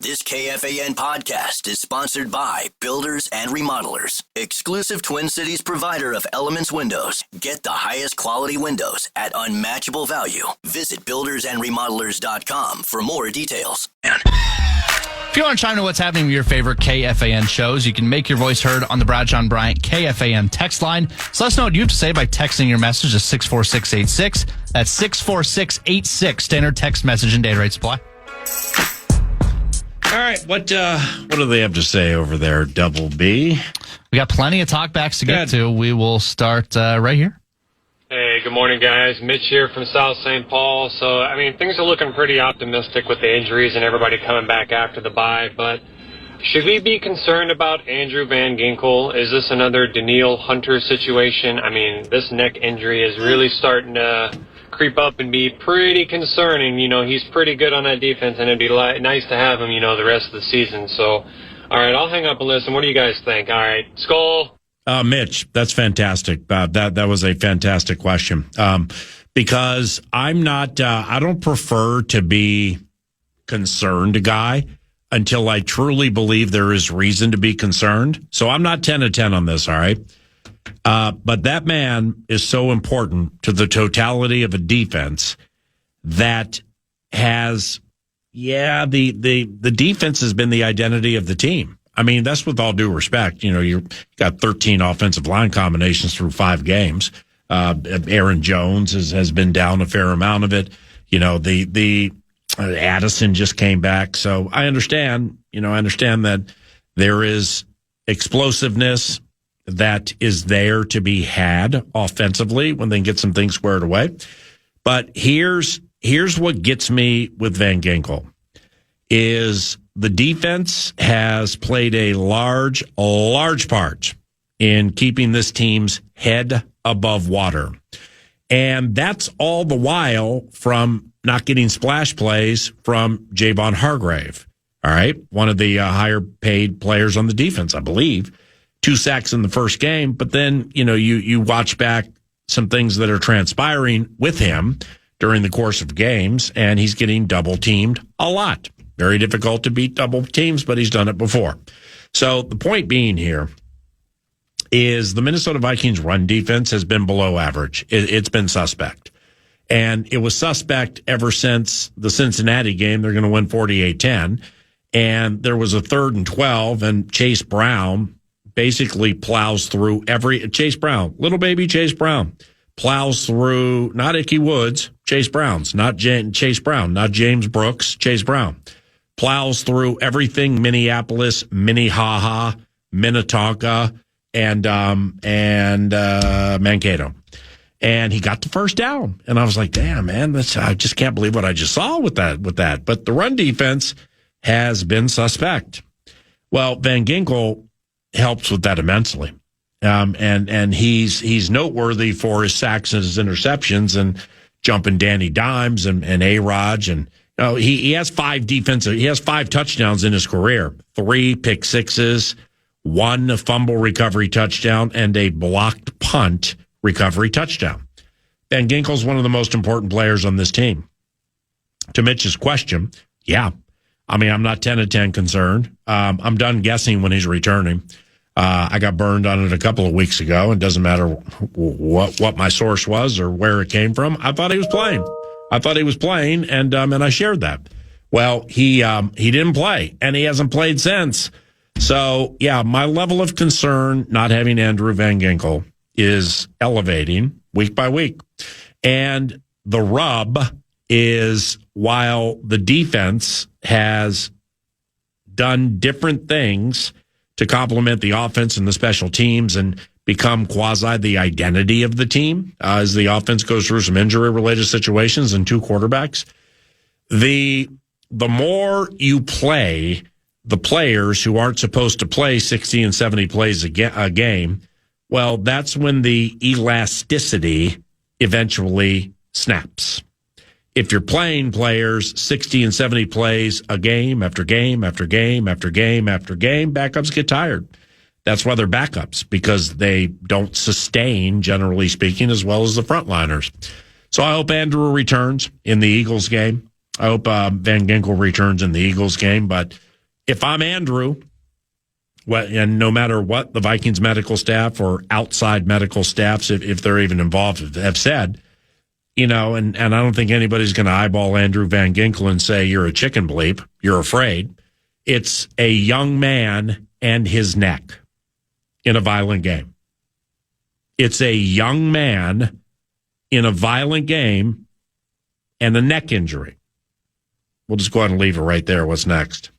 This KFAN podcast is sponsored by Builders and Remodelers, exclusive Twin Cities provider of Elements Windows. Get the highest quality windows at unmatchable value. Visit buildersandremodelers.com for more details. If you want to chime in what's happening with your favorite KFAN shows, you can make your voice heard on the Bradshaw Bryant KFAN text line. So let us know what you have to say by texting your message to 64686. That's 64686. Standard text message and data rate supply. All right, what do they have to say over there, Double B? We got plenty of talkbacks to get to. We will start right here. Hey, good morning, guys. Mitch here from South St. Paul. So, things are looking pretty optimistic with the injuries and everybody coming back after the bye, but should we be concerned about Andrew Van Ginkel? Is this another Daniil Hunter situation? This neck injury is really starting to creep up and be pretty concerning. He's pretty good on that defense, and it'd be nice to have him, the rest of the season. So, all right, I'll hang up and listen. What do you guys think? All right, Skull. Mitch, that's fantastic. That was a fantastic question. Because I'm not, I don't prefer to be concerned guy until I truly believe there is reason to be concerned. So I'm not 10 of 10 on this, all right? But that man is so important to the totality of a defense that has, the defense has been the identity of the team. That's with all due respect. You've got 13 offensive line combinations through 5 games. Aaron Jones has been down a fair amount of it. The Addison just came back. So I understand that there is explosiveness that is there to be had offensively when they get some things squared away. But here's what gets me with Van Ginkel is the defense has played a large part in keeping this team's head above water. And that's all the while from not getting splash plays from Javon Hargrave. All right. One of the higher paid players on the defense, I believe. 2 sacks in the first game. But then, you watch back some things that are transpiring with him during the course of games, and he's getting double teamed a lot. Very difficult to beat double teams, but he's done it before. So the point being here is the Minnesota Vikings run defense has been below average. It's been suspect. And it was suspect ever since the Cincinnati game. They're going to win 48-10. And there was a 3rd and 12, and Chase Brown basically plows through little baby Chase Brown, plows through, not Ickey Woods, Chase Brown's, not Chase Brown, not James Brooks, Chase Brown. Plows through everything Minneapolis, Minnehaha, Minnetonka, and Mankato. And he got the first down. And I was like, damn, man, I just can't believe what I just saw with that. But the run defense has been suspect. Well, Van Ginkel helps with that immensely. And he's noteworthy for his sacks and his interceptions and jumping Danny Dimes and A-Raj. And he has 5 touchdowns in his career, 3 pick sixes, 1 fumble recovery touchdown, and a blocked punt recovery touchdown. Van Ginkel's one of the most important players on this team. To Mitch's question, I'm not 10 of 10 concerned. I'm done guessing when he's returning. I got burned on it a couple of weeks ago. It doesn't matter what my source was or where it came from. I thought he was playing. And I shared that. Well, he didn't play, and he hasn't played since. So, my level of concern not having Andrew Van Ginkel is elevating week by week. And the rub is while the defense has done different things to complement the offense and the special teams and become quasi the identity of the team as the offense goes through some injury-related situations and 2 quarterbacks, the more you play the players who aren't supposed to play 60 and 70 plays a game, well, that's when the elasticity eventually snaps. If you're playing players 60 and 70 plays a game after game after game after game after game, backups get tired. That's why they're backups, because they don't sustain, generally speaking, as well as the frontliners. So I hope Andrew returns in the Eagles game. I hope Van Ginkel returns in the Eagles game, but if I'm Andrew, and no matter what the Vikings medical staff or outside medical staffs, if they're even involved, have said, and I don't think anybody's going to eyeball Andrew Van Ginkel and say, you're a chicken bleep, you're afraid. It's a young man and his neck in a violent game. It's a young man in a violent game and a neck injury. We'll just go ahead and leave it right there. What's next?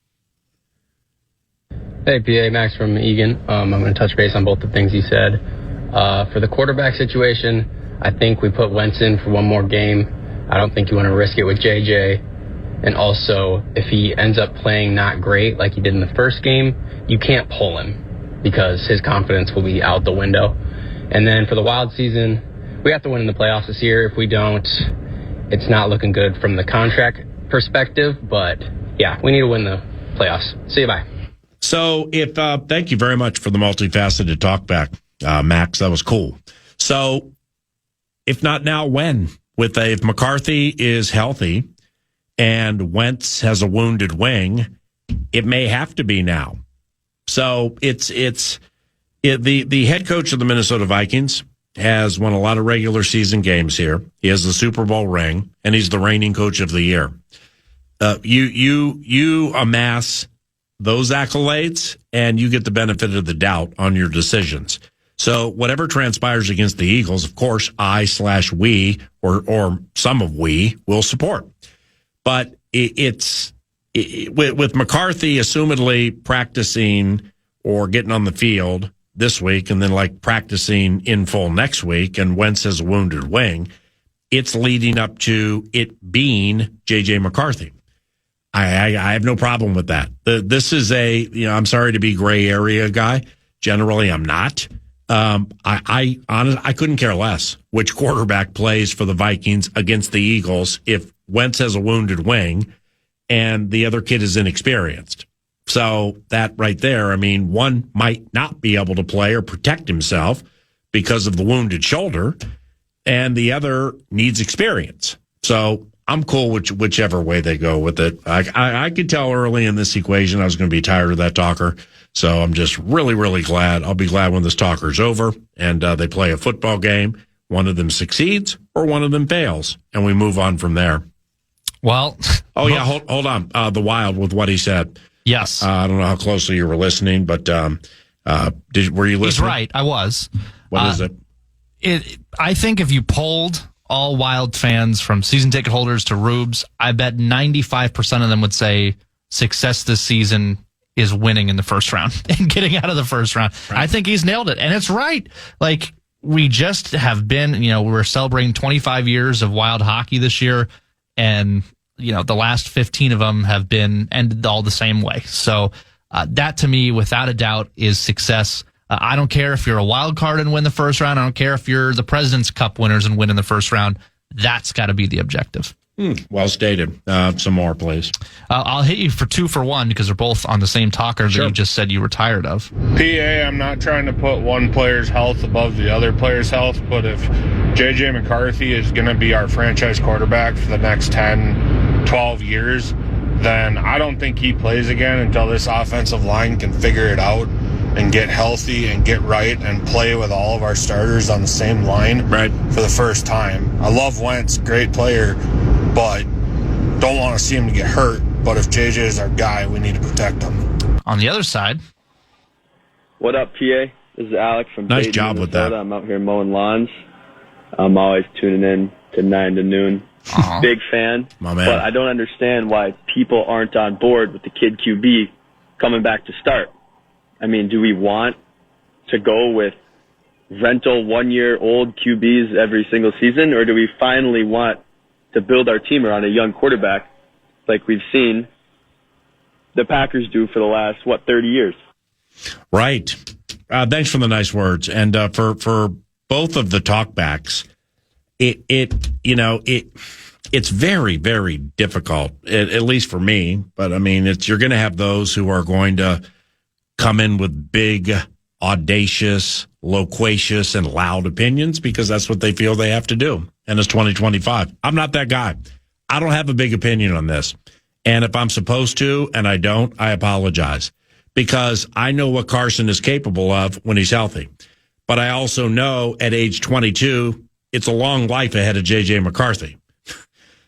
Hey, PA, Max from Egan. I'm going to touch base on both the things you said. For the quarterback situation, I think we put Wentz in for one more game. I don't think you want to risk it with JJ. And also, if he ends up playing not great like he did in the first game, you can't pull him because his confidence will be out the window. And then for the Wild season, we have to win in the playoffs this year. If we don't, it's not looking good from the contract perspective. But, yeah, we need to win the playoffs. See you, bye. So thank you very much for the multifaceted talkback, Max. That was cool. So if not now, when? If McCarthy is healthy and Wentz has a wounded wing, it may have to be now. So the head coach of the Minnesota Vikings has won a lot of regular season games here. He has the Super Bowl ring, and he's the reigning coach of the year. You amass those accolades, and you get the benefit of the doubt on your decisions. So whatever transpires against the Eagles, of course, we or some of we will support. But with McCarthy assumedly practicing or getting on the field this week and then practicing in full next week, and Wentz has a wounded wing, it's leading up to it being J.J. McCarthy. I have no problem with that. This is I'm sorry to be gray area guy. Generally, I'm not. I couldn't care less which quarterback plays for the Vikings against the Eagles if Wentz has a wounded wing and the other kid is inexperienced. So that right there, one might not be able to play or protect himself because of the wounded shoulder, and the other needs experience. So I'm cool with whichever way they go with it. I could tell early in this equation I was going to be tired of that talker. So I'm just really, really glad. I'll be glad when this talker's over and they play a football game. One of them succeeds or one of them fails, and we move on from there. Well, hold on. The Wild with what he said. Yes. I don't know how closely you were listening, but were you listening? He's right. I was. What is it? I think if you polled all Wild fans from season ticket holders to Rubes, I bet 95% of them would say success this season is winning in the first round and getting out of the first round. Right. I think he's nailed it. And it's right. We just have been, we're celebrating 25 years of Wild hockey this year. And, the last 15 of them have been ended all the same way. So that to me, without a doubt, is success. I don't care if you're a wild card and win the first round. I don't care if you're the President's Cup winners and win in the first round. That's got to be the objective. Well stated. Some more, please. I'll hit you for 2 for 1 because they're both on the same talker that you just said you were tired of. PA, I'm not trying to put one player's health above the other player's health, but if J.J. McCarthy is going to be our franchise quarterback for the next 10, 12 years, then I don't think he plays again until this offensive line can figure it out and get healthy and get right and play with all of our starters on the same line for the first time. I love Wentz, great player, but don't want to see him to get hurt. But if JJ is our guy, we need to protect him. On the other side. What up, PA? This is Alex from Nice Dayton, job Minnesota. with that. I'm out here mowing lawns. I'm always tuning in to 9 to noon. Uh-huh. Big fan. My man. But I don't understand why people aren't on board with the kid QB coming back to start. Do we want to go with rental 1-year-old QBs every single season, or do we finally want to build our team around a young quarterback like we've seen the Packers do for the last, 30 years? Right. Thanks for the nice words. And for both of the talkbacks, it's very, very difficult, at least for me. But you're going to have those who are going to come in with big, audacious, loquacious, and loud opinions because that's what they feel they have to do. And it's 2025. I'm not that guy. I don't have a big opinion on this. And if I'm supposed to and I don't, I apologize, because I know what Carson is capable of when he's healthy. But I also know at age 22, it's a long life ahead of J.J. McCarthy.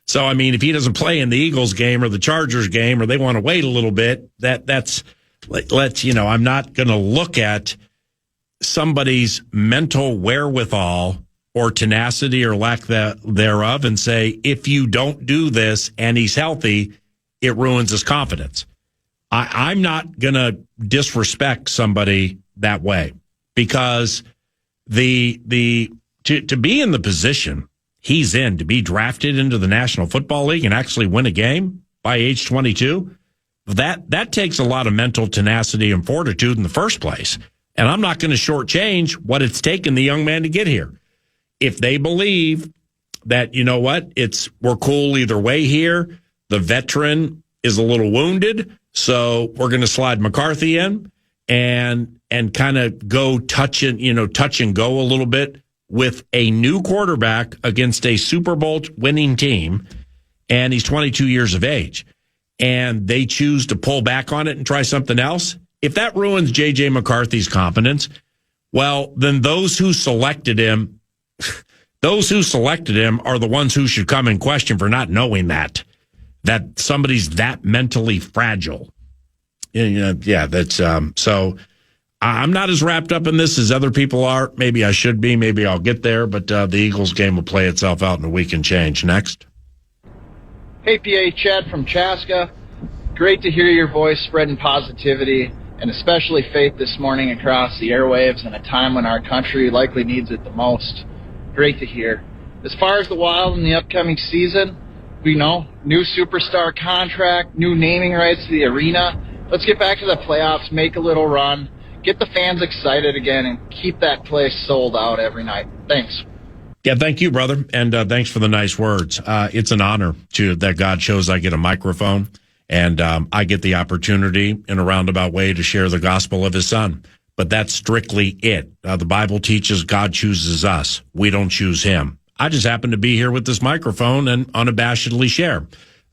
So, I mean, if he doesn't play in the Eagles game or the Chargers game, or they want to wait a little bit, let's, I'm not going to look at somebody's mental wherewithal or tenacity or lack thereof and say, if you don't do this and he's healthy, it ruins his confidence. I'm not going to disrespect somebody that way, because to be in the position he's in, to be drafted into the National Football League and actually win a game by age 22, that takes a lot of mental tenacity and fortitude in the first place. And I'm not going to shortchange what it's taken the young man to get here. If they believe that, you know what, we're cool either way here, the veteran is a little wounded, so we're going to slide McCarthy in and kind of go touch and go a little bit with a new quarterback against a Super Bowl winning team, and he's 22 years of age, and they choose to pull back on it and try something else. If that ruins J.J. McCarthy's confidence, well, then those who selected him are the ones who should come in question for not knowing that somebody's that mentally fragile. Yeah, that's so. I'm not as wrapped up in this as other people are. Maybe I should be. Maybe I'll get there. But the Eagles game will play itself out in a week and change. Next. Hey, PA, Chad from Chaska. Great to hear your voice spreading positivity and especially faith this morning across the airwaves in a time when our country likely needs it the most. Great to hear. As far as the Wild in the upcoming season, we know, new superstar contract, new naming rights to the arena. Let's get back to the playoffs, make a little run, get the fans excited again, and keep that place sold out every night. Thanks. Yeah, thank you, brother, and thanks for the nice words. It's an honor that God shows I get a microphone, and I get the opportunity in a roundabout way to share the gospel of his son. But that's strictly it. The Bible teaches God chooses us. We don't choose him. I just happen to be here with this microphone and unabashedly share.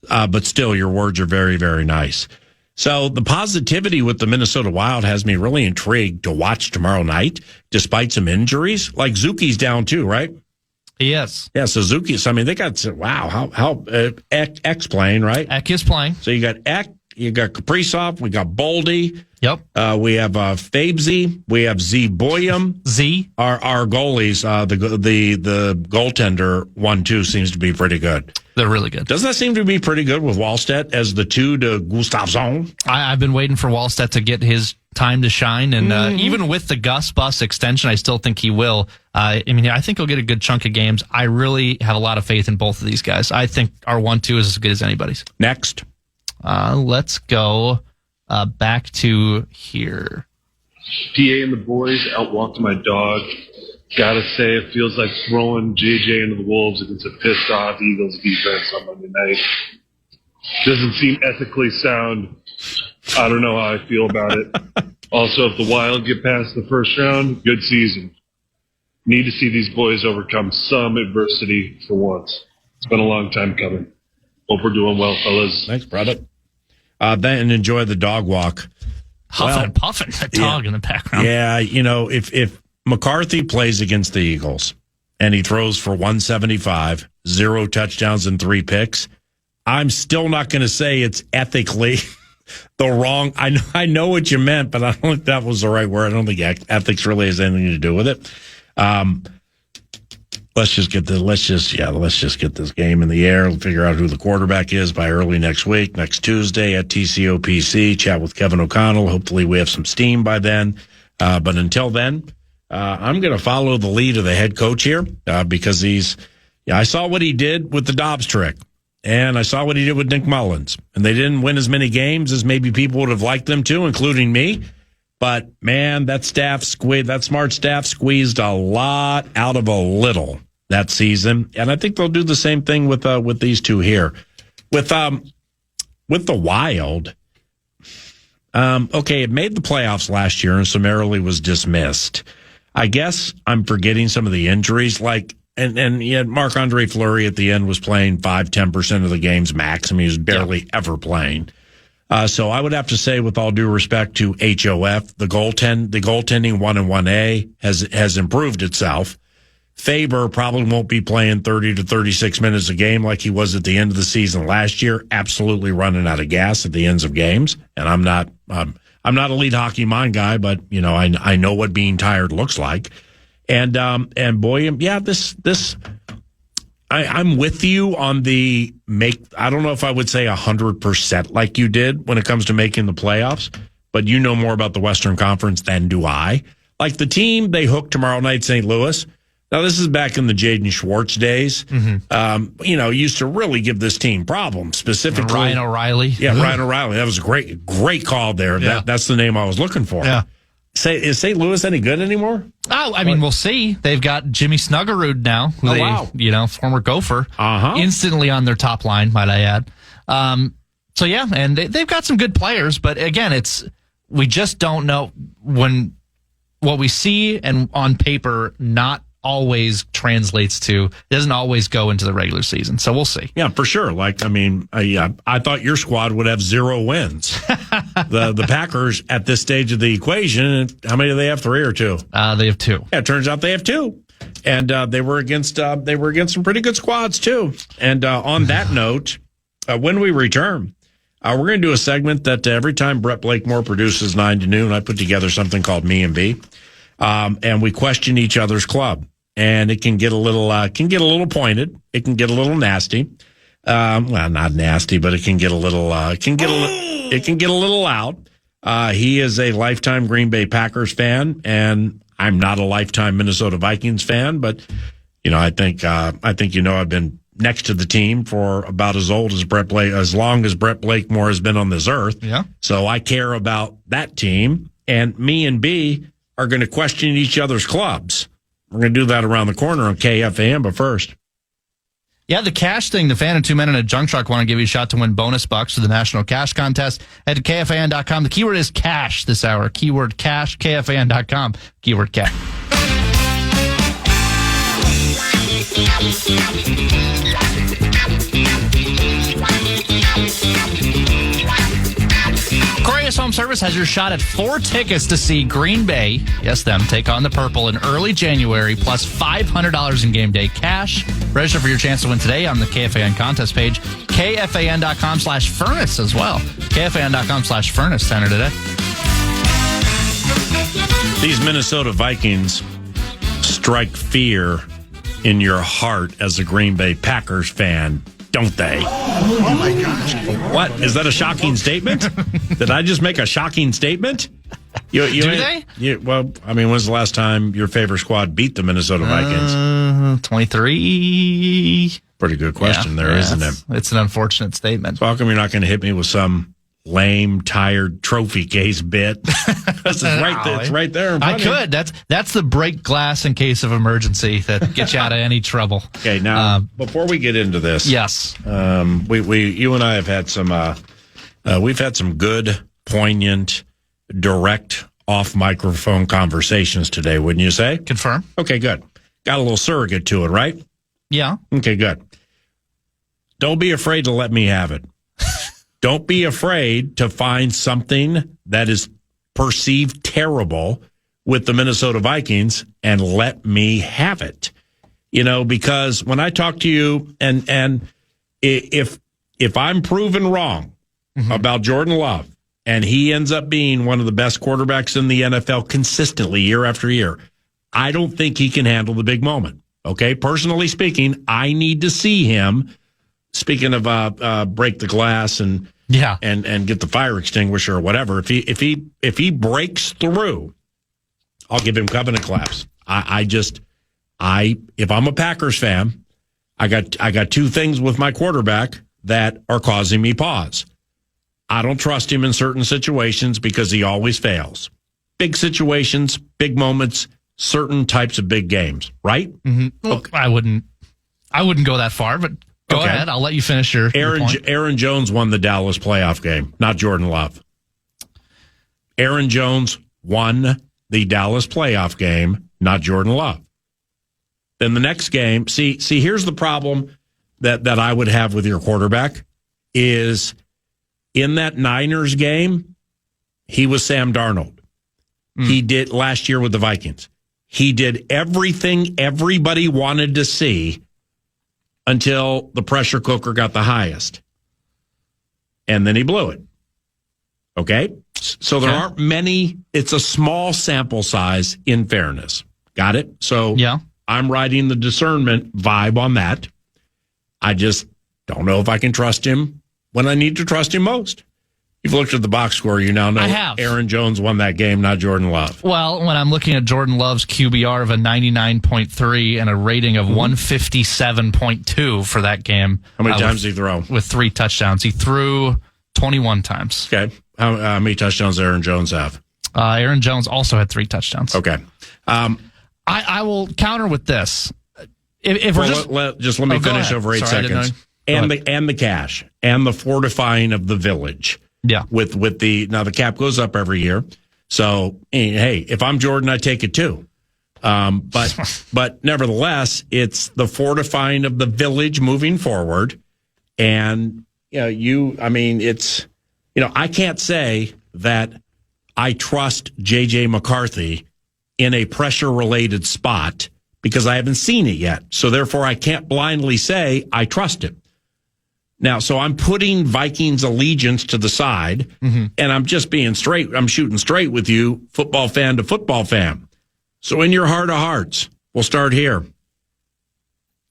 But still, your words are very, very nice. So the positivity with the Minnesota Wild has me really intrigued to watch tomorrow night, despite some injuries. Like Zuki's down too, right? Yes. Yeah, so Zuki's, I mean, they got, wow, how Eck's playing, right? Eck is playing. So you got Eck, you got Kaprizov, we got Boldy. Yep. We have Fabesy, we have Z Boyum. Z. Our goalies, the goaltender 1-2 seems to be pretty good. They're really good. Doesn't that seem to be pretty good with Wallstedt as the 2 to Gustafsson? I've been waiting for Wallstedt to get his time to shine, and even with the Gus Bus extension, I still think he will. I think he'll get a good chunk of games. I really have a lot of faith in both of these guys. I think our 1-2 is as good as anybody's. Next. Let's go back to here. PA and the boys out walking my dog. Gotta say, it feels like throwing JJ into the Wolves against a pissed off Eagles defense on Monday night. Doesn't seem ethically sound. I don't know how I feel about it. Also, if the Wild get past the first round, good season. Need to see these boys overcome some adversity for once. It's been a long time coming. Hope we're doing well, fellas. Thanks, brother. Then enjoy the dog walk. Huffing and puffing, that dog in the background. Yeah, if McCarthy plays against the Eagles and he throws for 175, 0 touchdowns and 3 picks, I'm still not going to say it's ethically the wrong. I know what you meant, but I don't think that was the right word. I don't think ethics really has anything to do with it. Let's just get this game in the air. We'll figure out who the quarterback is by early next week, next Tuesday at TCOPC. Chat with Kevin O'Connell. Hopefully we have some steam by then. But until then, I'm going to follow the lead of the head coach here because I saw what he did with the Dobbs trick, and I saw what he did with Nick Mullins. And they didn't win as many games as maybe people would have liked them to, including me. But, man, that smart staff squeezed a lot out of a little that season. And I think they'll do the same thing with these two here. With the Wild, it made the playoffs last year and summarily was dismissed. I guess I'm forgetting some of the injuries. Like, And yet Marc-Andre Fleury at the end was playing 5-10% of the games max. I mean, he was barely ever playing. So I would have to say, with all due respect to HOF, the goaltending 1 and 1A has improved itself. Faber probably won't be playing 30 to 36 minutes a game like he was at the end of the season last year. Absolutely running out of gas at the ends of games. And I'm not a lead hockey mind guy, but I know what being tired looks like. And boy, yeah, I'm with you on the I don't know if I would say 100% like you did when it comes to making the playoffs, but you know more about the Western Conference than do I. Like the team they hook tomorrow night, St. Louis. Now, this is back in the Jaden Schwartz days. Mm-hmm. Used to really give this team problems, specifically. Ryan O'Reilly. Yeah, Ryan O'Reilly. That was a great call there. Yeah. That's the name I was looking for. Yeah. Is St. Louis any good anymore? Oh, I mean, we'll see. They've got Jimmy Snuggerud now. Wow. Former Gopher. Instantly on their top line, might I add. So, yeah, and they've got some good players. But, again, we just don't know when what we see and on paper not always translates to, doesn't always go into the regular season. So we'll see. Yeah, for sure. I thought your squad would have 0 wins. The Packers at this stage of the equation, how many do they have? 3 or 2? They have 2. Yeah, it turns out they have 2. And they were against some pretty good squads too. And on that note, when we return, we're going to do a segment that every time Brett Blakemore produces 9 to noon, I put together something called Me and B. And we question each other's club, and it can get a little pointed. It can get a little nasty. Well, not nasty, but it can get a little, it can get a little loud. He is a lifetime Green Bay Packers fan, and I'm not a lifetime Minnesota Vikings fan, but I think I've been next to the team for about as long as Brett Blakemore has been on this earth. Yeah. So I care about that team, and me and B are going to question each other's clubs. We're going to do that around the corner on KFAN, but first. Yeah, the cash thing, the fan and 2 men in a junk truck want to give you a shot to win bonus bucks for the National Cash Contest. Head to KFAN.com. The keyword is cash this hour. Keyword cash, KFAN.com. Keyword cash. Correa's Home Service has your shot at 4 tickets to see Green Bay, yes them, take on the Purple in early January, plus $500 in game day cash. Register for your chance to win today on the KFAN contest page. KFAN.com/furnace as well. KFAN.com/furnace. Enter today. These Minnesota Vikings strike fear in your heart as a Green Bay Packers fan, don't they? Oh my gosh. What? Is that a shocking statement? Did I just make a shocking statement? Do they? Well, I mean, when's the last time your favorite squad beat the Minnesota Vikings? 23. Pretty good question isn't it? It's an unfortunate statement. So how come you're not going to hit me with some lame, tired trophy case bit? It's right there in front of you. I could. That's the break glass in case of emergency that gets you out of any trouble. Okay, now before we get into this, yes, you and I have had we've had some good, poignant, direct, off microphone conversations today. Wouldn't you say? Confirm. Okay, good. Got a little surrogate to it, right? Yeah. Okay, good. Don't be afraid to let me have it. Don't be afraid to find something that is perceived terrible with the Minnesota Vikings and let me have it. Because when I talk to you and if I'm proven wrong about Jordan Love and he ends up being one of the best quarterbacks in the NFL consistently year after year, I don't think he can handle the big moment. Okay? Personally speaking, I need to see him. Speaking of break the glass and get the fire extinguisher or whatever, if he breaks through, I'll give him covenant claps. If I'm a Packers fan, I got 2 things with my quarterback that are causing me pause. I don't trust him in certain situations because he always fails. Big situations, big moments, certain types of big games, right? Mm-hmm. Well, okay. I wouldn't go that far, but go ahead. I'll let you finish your point. Aaron Jones won the Dallas playoff game, not Jordan Love. Aaron Jones won the Dallas playoff game, not Jordan Love. Then the next game, see, here's the problem that I would have with your quarterback is in that Niners game, he was Sam Darnold. He did last year with the Vikings. He did everything everybody wanted to see until the pressure cooker got the highest. And then he blew it. Okay? So there aren't many. It's a small sample size in fairness. Got it? So I'm riding the discernment vibe on that. I just don't know if I can trust him when I need to trust him most. You've looked at the box score. You now know Aaron Jones won that game, not Jordan Love. Well, when I'm looking at Jordan Love's QBR of a 99.3 and a rating of 157.2 for that game. How many times did he throw? With 3 touchdowns. He threw 21 times. Okay. How many touchdowns did Aaron Jones have? Aaron Jones also had 3 touchdowns. Okay. I will counter with this. If we're let me finish over 8 seconds. And the cash and the fortifying of the village. Yeah. With the cap goes up every year. So, hey, if I'm Jordan, I take it too. But nevertheless, it's the fortifying of the village moving forward. And, I can't say that I trust J.J. McCarthy in a pressure related spot because I haven't seen it yet. So therefore I can't blindly say I trust him. Now, so I'm putting Vikings allegiance to the side, and I'm just being straight. I'm shooting straight with you, football fan to football fan. So in your heart of hearts, we'll start here.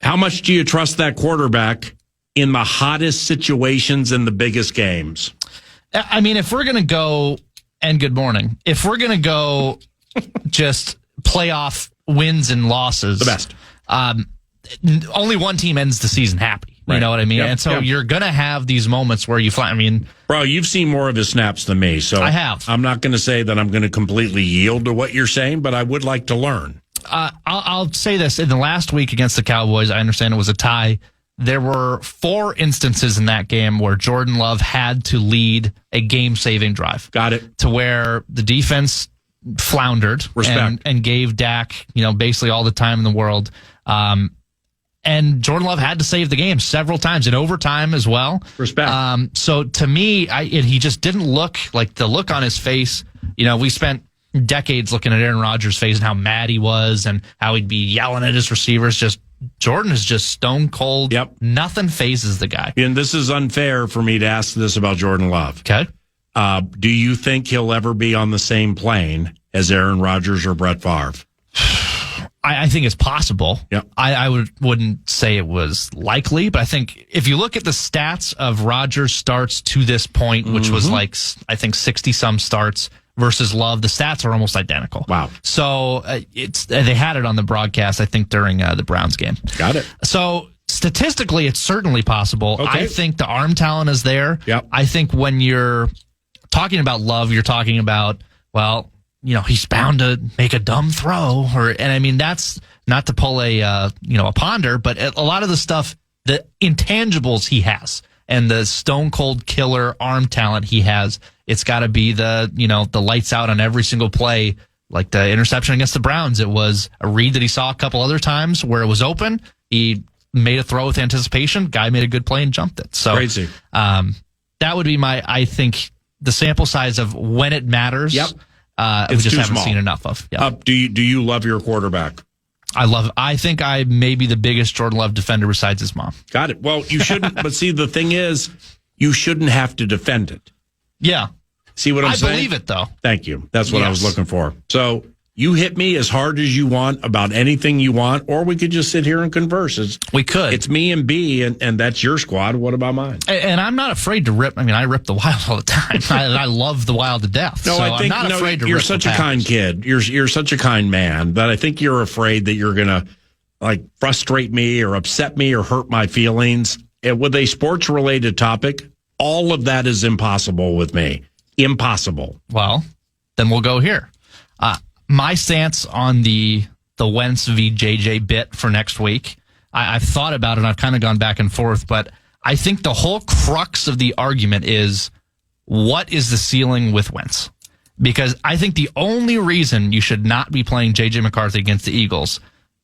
How much do you trust that quarterback in the hottest situations in the biggest games? I mean, if we're going to go, and good morning, if we're going to go just playoff wins and losses. The best. Only one team ends the season happy. You know what I mean? And so you're going to have these moments where you fly. I mean, bro, you've seen more of his snaps than me. So I have. I'm not going to say that I'm going to completely yield to what you're saying, but I would like to learn. I'll say this. In the last week against the Cowboys, I understand it was a tie. There were 4 instances in that game where Jordan Love had to lead a game-saving drive. Got it. To where the defense floundered and gave Dak, basically all the time in the world. And Jordan Love had to save the game several times in overtime as well. Respect. So to me, he just didn't look like the look on his face. We spent decades looking at Aaron Rodgers' face and how mad he was and how he'd be yelling at his receivers. Jordan is just stone cold. Yep. Nothing phases the guy. And this is unfair for me to ask this about Jordan Love. Okay. Do you think he'll ever be on the same plane as Aaron Rodgers or Brett Favre? I think it's possible. Yep. I wouldn't say it was likely, but I think if you look at the stats of Rodgers' starts to this point, which was I think 60-some starts versus Love, the stats are almost identical. Wow. So they had it on the broadcast, I think, during the Browns game. Got it. So statistically, it's certainly possible. Okay. I think the arm talent is there. Yep. I think when you're talking about Love, you're talking about, well, he's bound to make a dumb throw, and I mean that's not to pull a ponder, but a lot of the stuff, the intangibles he has, and the stone cold killer arm talent he has, it's got to be the lights out on every single play. Like the interception against the Browns, it was a read that he saw a couple other times where it was open. He made a throw with anticipation. Guy made a good play and jumped it. So crazy. That would be I think the sample size of when it matters. Yep. We just haven't seen enough of. Yep. Do you love your quarterback? I think I may be the biggest Jordan Love defender besides his mom. Got it. Well, you shouldn't. But see, the thing is, you shouldn't have to defend it. Yeah. See what I'm saying? I believe it, though. Thank you. That's what I was looking for. So you hit me as hard as you want about anything you want, or we could just sit here and converse. We could. It's me and B, and that's your squad. What about mine? And I'm not afraid to rip. I mean, I rip the Wild all the time. I love the Wild to death. No, so I think I'm not afraid to you're rip such the a kind kid. You're such a kind man that I think you're afraid that you're going to frustrate me or upset me or hurt my feelings. And with a sports-related topic, all of that is impossible with me. Impossible. Well, then we'll go here. My stance on the Wentz v. JJ bit for next week, I've thought about it and I've kind of gone back and forth, but I think the whole crux of the argument is what is the ceiling with Wentz? Because I think the only reason you should not be playing JJ McCarthy against the Eagles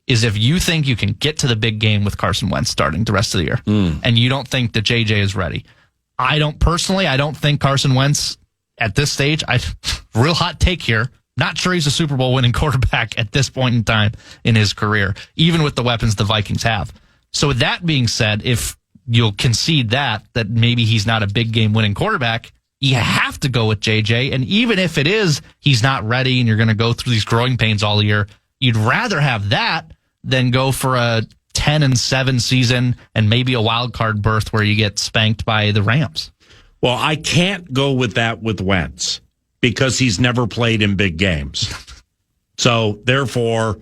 is if you think you can get to the big game with Carson Wentz starting the rest of the year, and you don't think that JJ is ready. I don't think Carson Wentz at this stage, real hot take here, not sure he's a Super Bowl winning quarterback at this point in time in his career, even with the weapons the Vikings have. So with that being said, if you'll concede that maybe he's not a big game winning quarterback, you have to go with JJ. And even if it is, he's not ready and you're going to go through these growing pains all year, you'd rather have that than go for a 10-7 season and maybe a wild card berth where you get spanked by the Rams. Well, I can't go with that with Wentz because he's never played in big games. So therefore,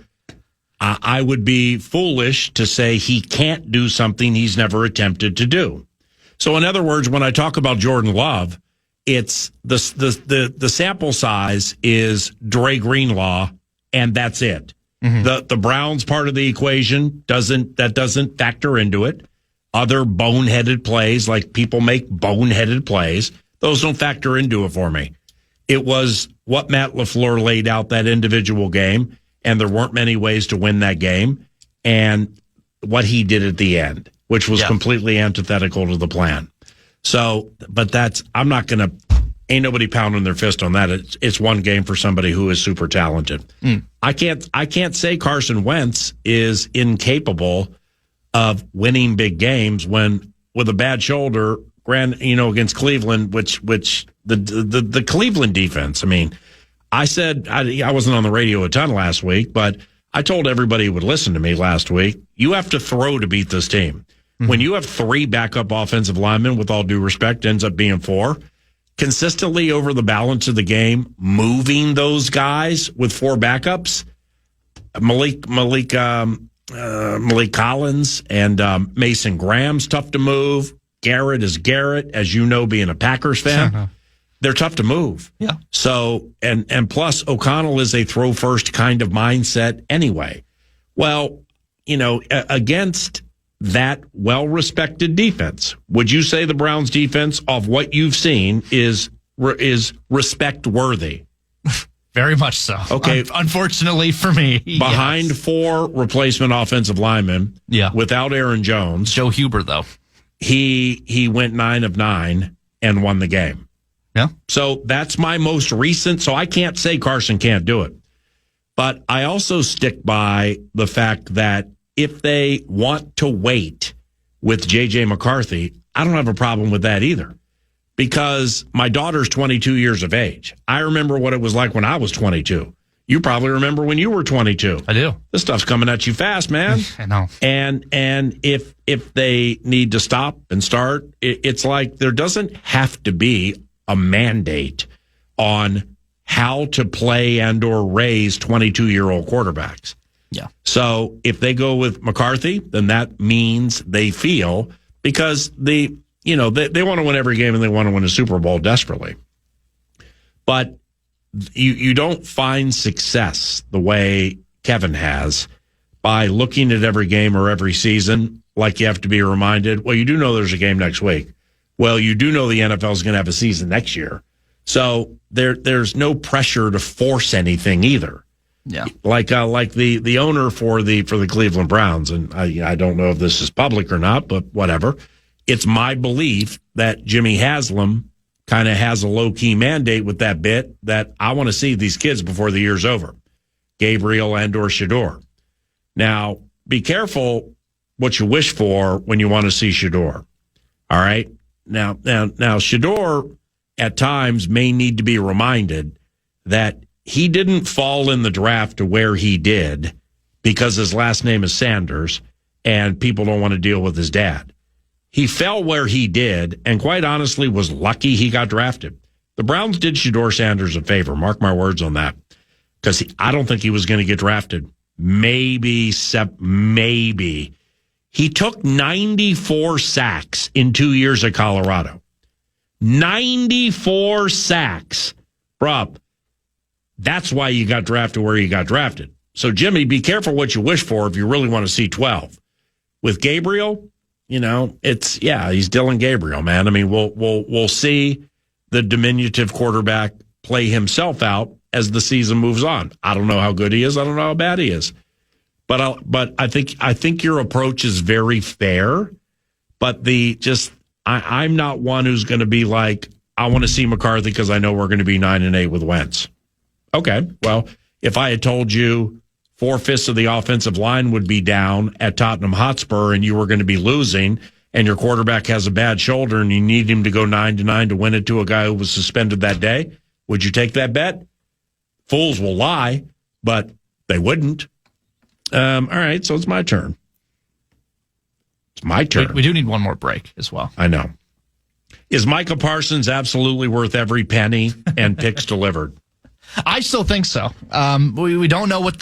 I would be foolish to say he can't do something he's never attempted to do. So in other words, when I talk about Jordan Love, it's the sample size is Dre Greenlaw, and that's it. Mm-hmm. The Browns part of the equation doesn't factor into it. Other boneheaded plays, like people make boneheaded plays, those don't factor into it for me. It was what Matt LaFleur laid out that individual game, and there weren't many ways to win that game, and what he did at the end, which was completely antithetical to the plan. So, but ain't nobody pounding their fist on that. It's one game for somebody who is super talented. I can't say Carson Wentz is incapable of winning big games when with a bad shoulder, against Cleveland, which the Cleveland defense. I mean, I said I wasn't on the radio a ton last week, but I told everybody who would listen to me last week, you have to throw to beat this team. Mm-hmm. When you have 3 backup offensive linemen, with all due respect, ends up being 4. Consistently over the balance of the game, moving those guys with 4 backups, Malik Collins and Mason Graham's tough to move. Garrett is Garrett, as you know, being a Packers fan. They're tough to move. Yeah. So, and plus O'Connell is a throw first kind of mindset anyway. Well, against that well-respected defense, would you say the Browns defense of what you've seen is respect-worthy? Very much so. Okay. Unfortunately for me. Behind 4 replacement offensive linemen. Yeah. Without Aaron Jones. Joe Huber, though. He went 9 of 9 and won the game. Yeah. So that's my most recent. So I can't say Carson can't do it. But I also stick by the fact that if they want to wait with J.J. McCarthy, I don't have a problem with that either. Because my daughter's 22 years of age. I remember what it was like when I was 22. You probably remember when you were 22. I do. This stuff's coming at you fast, man. I know. And if they need to stop and start, it's like there doesn't have to be a mandate on how to play and or raise 22-year-old quarterbacks. Yeah. So if they go with McCarthy, then that means they feel, because they want to win every game and they want to win a Super Bowl desperately. But you don't find success the way Kevin has by looking at every game or every season like you have to be reminded, well, you do know there's a game next week. Well, you do know the NFL is going to have a season next year. So there's no pressure to force anything either. Yeah. Like the owner for the Cleveland Browns, and I don't know if this is public or not, but whatever. It's my belief that Jimmy Haslam kind of has a low-key mandate with that bit that I want to see these kids before the year's over, Gabriel and or Shador. Now, be careful what you wish for when you want to see Shador. All right? Now, Shador at times may need to be reminded that he didn't fall in the draft to where he did because his last name is Sanders and people don't want to deal with his dad. He fell where he did, and quite honestly was lucky he got drafted. The Browns did Shador Sanders a favor. Mark my words on that. Because I don't think he was going to get drafted. Maybe. He took 94 sacks in 2 years at Colorado. 94 sacks. Bruh, that's why you got drafted where you got drafted. So, Jimmy, be careful what you wish for if you really want to see 12. With Gabriel, he's Dylan Gabriel, man. I mean, we'll see the diminutive quarterback play himself out as the season moves on. I don't know how good he is. I don't know how bad he is. But I think your approach is very fair. But I'm not one who's going to be like, I want to see McCarthy because I know we're going to be 9-8 with Wentz. Okay, well, if I had told you 4/5 of the offensive line would be down at Tottenham Hotspur and you were going to be losing, and your quarterback has a bad shoulder and you need him to go 9-9 to win it to a guy who was suspended that day, would you take that bet? Fools will lie, but they wouldn't. All right, so it's my turn. It's my turn. We do need one more break as well. I know. Is Micah Parsons absolutely worth every penny and picks delivered? I still think so. We don't know what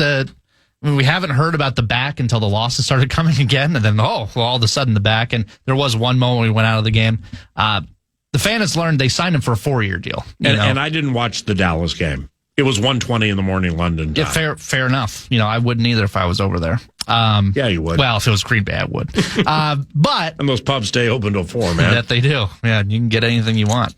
we haven't heard about the back until the losses started coming again, and then all of a sudden the back, and there was one moment we went out of the game. The fan has learned they signed him for a 4-year deal. And I didn't watch the Dallas game. It was 1:20 in the morning London time. Yeah, fair enough. I wouldn't either if I was over there. Yeah, you would. Well, if it was Green Bay, I would. But and those pubs stay open till 4, man. That they do. Yeah, you can get anything you want.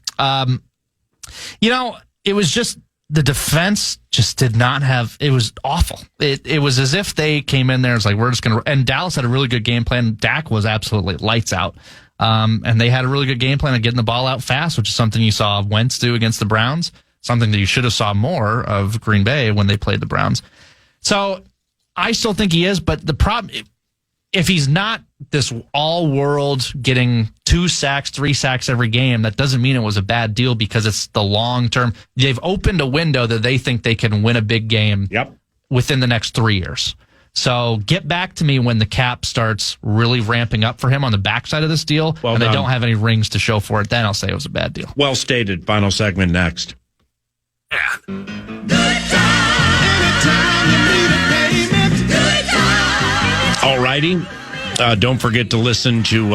It was just the defense just did not have. It was awful. It was as if they came in there. It's like we're just gonna. And Dallas had a really good game plan. Dak was absolutely lights out. And they had a really good game plan of getting the ball out fast, which is something you saw Wentz do against the Browns. Something that you should have saw more of Green Bay when they played the Browns. So I still think he is, but the problem, if he's not this all-world getting 2 sacks, 3 sacks every game, that doesn't mean it was a bad deal because it's the long-term. They've opened a window that they think they can win a big game within the next 3 years. So get back to me when the cap starts really ramping up for him on the backside of this deal, and they don't have any rings to show for it. Then I'll say it was a bad deal. Well stated. Final segment next. All righty. Don't forget to listen to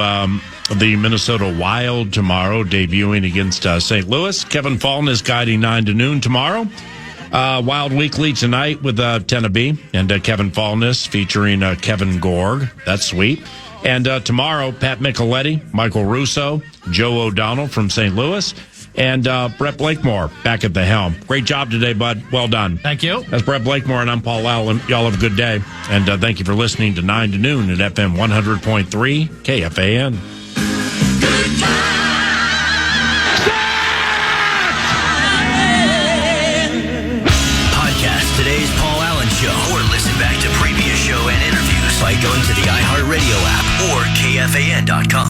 the Minnesota Wild tomorrow, debuting against St. Louis. Kevin Fulton is guiding 9 to noon tomorrow. Wild Weekly tonight with Tenna B and Kevin Fulton featuring Kevin Gorg. That's sweet. And tomorrow, Pat Micheletti, Michael Russo, Joe O'Donnell from St. Louis, and Brett Blakemore back at the helm. Great job today, bud. Well done. Thank you. That's Brett Blakemore, and I'm Paul Allen. Y'all have a good day. And thank you for listening to 9 to Noon at FM 100.3 KFAN. Good Podcast today's Paul Allen Show, or listen back to previous show and interviews by going to the iHeartRadio app or KFAN.com.